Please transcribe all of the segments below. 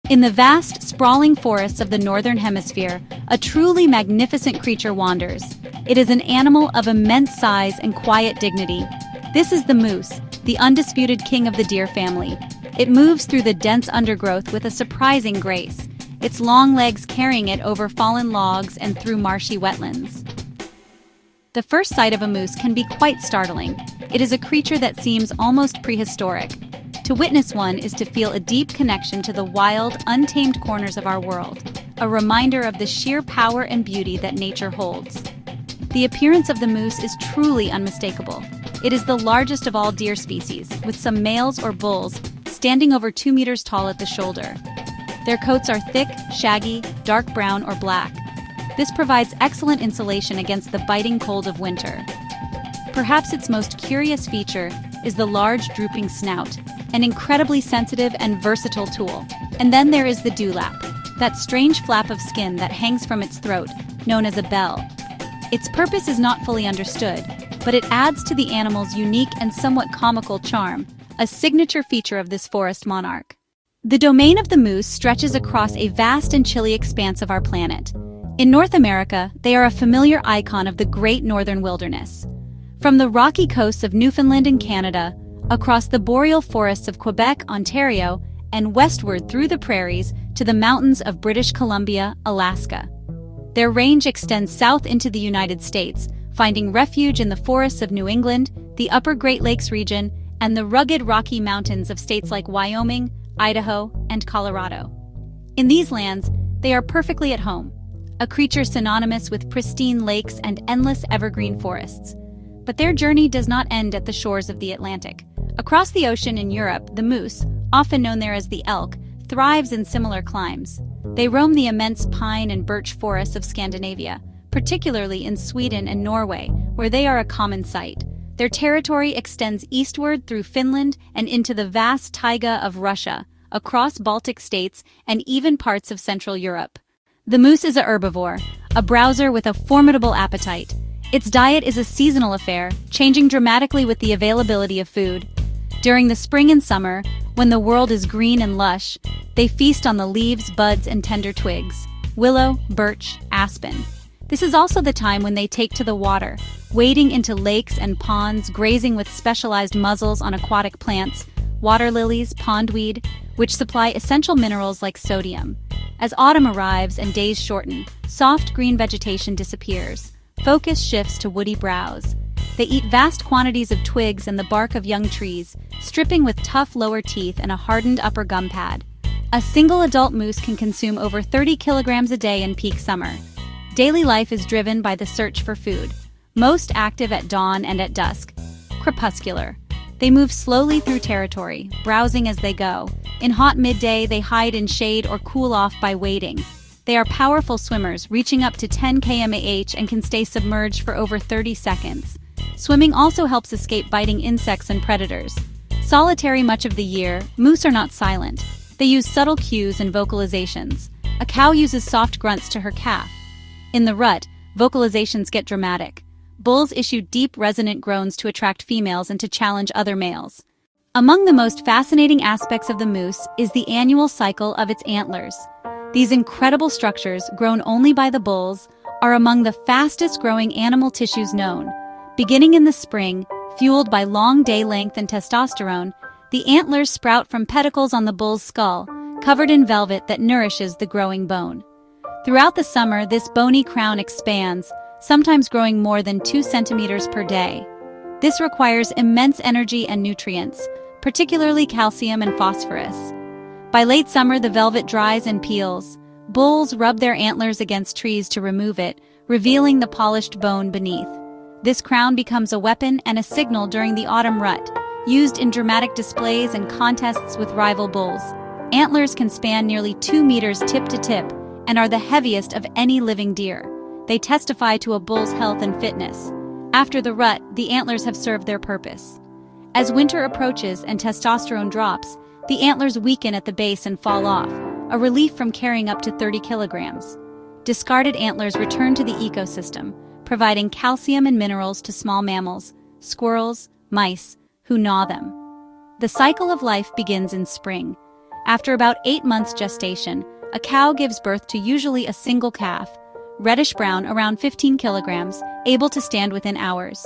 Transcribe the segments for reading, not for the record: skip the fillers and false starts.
In the vast, sprawling forests of the Northern Hemisphere, a truly magnificent creature wanders. It is an animal of immense size and quiet dignity. This is the moose, the undisputed king of the deer family. It moves through the dense undergrowth with a surprising grace, its long legs carrying it over fallen logs and through marshy wetlands. The first sight of a moose can be quite startling. It is a creature that seems almost prehistoric. To witness one is to feel a deep connection to the wild, untamed corners of our world, a reminder of the sheer power and beauty that nature holds. The appearance of the moose is truly unmistakable. It is the largest of all deer species, with some males or bulls standing over 2 meters tall at the shoulder. Their coats are thick, shaggy, dark brown or black. This provides excellent insulation against the biting cold of winter. Perhaps its most curious feature is the large drooping snout, an incredibly sensitive and versatile tool. And then there is the dewlap, that strange flap of skin that hangs from its throat, known as a bell. Its purpose is not fully understood, but it adds to the animal's unique and somewhat comical charm, a signature feature of this forest monarch. The domain of the moose stretches across a vast and chilly expanse of our planet. In North America, they are a familiar icon of the great northern wilderness. From the rocky coasts of Newfoundland and Canada, across the boreal forests of Quebec, Ontario, and westward through the prairies to the mountains of British Columbia, Alaska. Their range extends south into the United States, finding refuge in the forests of New England, the upper Great Lakes region, and the rugged Rocky Mountains of states like Wyoming, Idaho, and Colorado. In these lands, they are perfectly at home, a creature synonymous with pristine lakes and endless evergreen forests. But their journey does not end at the shores of the Atlantic. Across the ocean in Europe, the moose, often known there as the elk, thrives in similar climes. They roam the immense pine and birch forests of Scandinavia, particularly in Sweden and Norway, where they are a common sight. Their territory extends eastward through Finland and into the vast taiga of Russia, across Baltic states, and even parts of Central Europe. The moose is a herbivore, a browser with a formidable appetite. Its diet is a seasonal affair, changing dramatically with the availability of food. During the spring and summer, when the world is green and lush, they feast on the leaves, buds, and tender twigs, willow, birch, aspen. This is also the time when they take to the water, wading into lakes and ponds, grazing with specialized muzzles on aquatic plants, water lilies, pondweed, which supply essential minerals like sodium. As autumn arrives and days shorten, soft green vegetation disappears. Focus shifts to woody browse. They eat vast quantities of twigs and the bark of young trees, stripping with tough lower teeth and a hardened upper gum pad. A single adult moose can consume over 30 kilograms a day in peak summer. Daily life is driven by the search for food, most active at dawn and at dusk. Crepuscular. They move slowly through territory, browsing as they go. In hot midday, they hide in shade or cool off by wading. They are powerful swimmers, reaching up to 10 km/h and can stay submerged for over 30 seconds. Swimming also helps escape biting insects and predators. Solitary much of the year, moose are not silent. They use subtle cues and vocalizations. A cow uses soft grunts to her calf. In the rut, vocalizations get dramatic. Bulls issue deep, resonant groans to attract females and to challenge other males. Among the most fascinating aspects of the moose is the annual cycle of its antlers. These incredible structures, grown only by the bulls, are among the fastest-growing animal tissues known. Beginning in the spring, fueled by long day length and testosterone, the antlers sprout from pedicles on the bull's skull, covered in velvet that nourishes the growing bone. Throughout the summer, this bony crown expands, sometimes growing more than 2 centimeters per day. This requires immense energy and nutrients, particularly calcium and phosphorus. By late summer, the velvet dries and peels. Bulls rub their antlers against trees to remove it, revealing the polished bone beneath. This crown becomes a weapon and a signal during the autumn rut, used in dramatic displays and contests with rival bulls. Antlers can span nearly 2 meters tip to tip and are the heaviest of any living deer. They testify to a bull's health and fitness. After the rut, the antlers have served their purpose. As winter approaches and testosterone drops, the antlers weaken at the base and fall off, a relief from carrying up to 30 kilograms. Discarded antlers return to the ecosystem, providing calcium and minerals to small mammals, squirrels, mice, who gnaw them. The cycle of life begins in spring. After about 8 months gestation, a cow gives birth to usually a single calf, reddish-brown around 15 kilograms, able to stand within hours.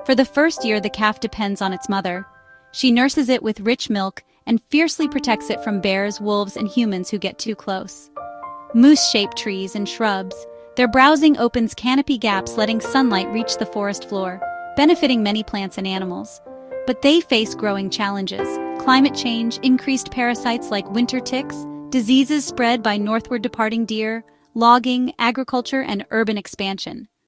For the first year, the calf depends on its mother. She nurses it with rich milk and fiercely protects it from bears, wolves, and humans who get too close. Moose-shaped trees and shrubs. Their browsing opens canopy gaps, letting sunlight reach the forest floor, benefiting many plants and animals. But they face growing challenges: climate change, increased parasites like winter ticks, diseases spread by northward departing deer, logging, agriculture, and urban expansion.